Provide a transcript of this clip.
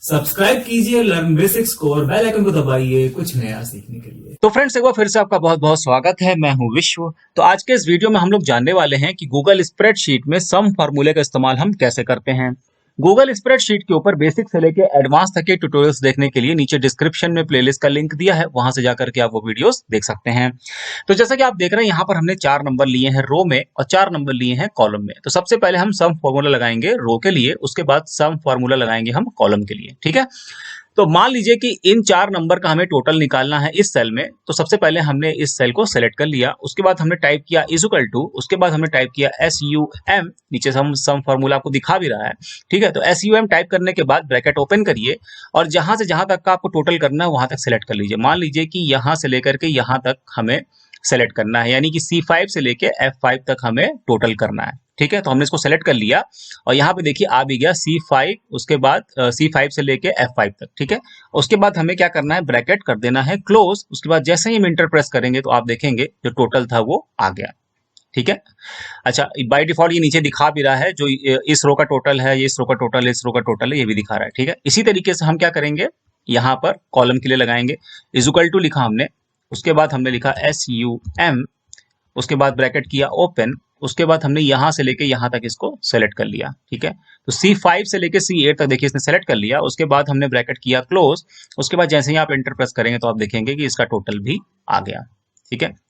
Subscribe कीजिए learn basics को और बेल आइकन को दबाइए कुछ नया सीखने के लिए। तो फ्रेंड्स, एक बार फिर से आपका बहुत बहुत स्वागत है। मैं हूं विश्व। तो आज के इस वीडियो में हम लोग जानने वाले हैं कि गूगल स्प्रेडशीट में सम फार्मूले का इस्तेमाल हम कैसे करते हैं। गूगल स्प्रेडशीट के ऊपर बेसिक से लेके एडवांस तक के ट्यूटोरियल्स देखने के लिए नीचे डिस्क्रिप्शन में प्लेलिस्ट का लिंक दिया है, वहां से जाकर के आप वो वीडियोस देख सकते हैं। तो जैसा कि आप देख रहे हैं, यहाँ पर हमने 4 नंबर लिए हैं रो में और 4 नंबर लिए हैं कॉलम में। तो सबसे पहले हम सम फार्मूला लगाएंगे रो के लिए, उसके बाद सम फार्मूला लगाएंगे हम कॉलम के लिए। ठीक है, तो मान लीजिए कि इन 4 नंबर का हमें टोटल निकालना है इस सेल में। तो सबसे पहले हमने इस सेल को सेलेक्ट कर लिया, उसके बाद हमने टाइप किया इज इक्वल टू, उसके बाद हमने टाइप किया SUM, नीचे से हम सम फार्मूला आपको दिखा भी रहा है। ठीक है, तो SUM टाइप करने के बाद ब्रैकेट ओपन करिए और जहां से जहां तक का आपको टोटल करना है वहां तक सेलेक्ट कर लीजिए। मान लीजिए कि यहां से लेकर के यहां तक हमें सेलेक्ट करना है, यानी कि C5 से लेके F5 तक हमें टोटल करना है। ठीक है, तो हमने इसको सेलेक्ट कर लिया और यहाँ पे देखिए आ भी गया C5, उसके बाद C5 से लेके F5 तक। ठीक है, उसके बाद हमें क्या करना है, ब्रैकेट कर देना है क्लोज। उसके बाद जैसे ही हम इंटर प्रेस करेंगे तो आप देखेंगे जो टोटल था वो आ गया। ठीक है, अच्छा बाय डिफॉल्ट ये नीचे दिखा भी रहा है, जो इस रो का टोटल है, ये इस रो का टोटल है, इस रो का टोटल है, ये भी दिखा रहा है। ठीक है, इसी तरीके से हम क्या करेंगे, यहाँ पर कॉलम के लिए लगाएंगे। इज इक्वल टू लिखा हमने, उसके बाद हमने लिखा SUM, उसके बाद ब्रैकेट किया ओपन, उसके बाद हमने यहां से लेके यहां तक इसको सेलेक्ट कर लिया। ठीक है, तो C5 से लेके C8 तक देखिए इसने सेलेक्ट कर लिया। उसके बाद हमने ब्रैकेट किया क्लोज, उसके बाद जैसे ही आप एंटर प्रेस करेंगे तो आप देखेंगे कि इसका टोटल भी आ गया। ठीक है,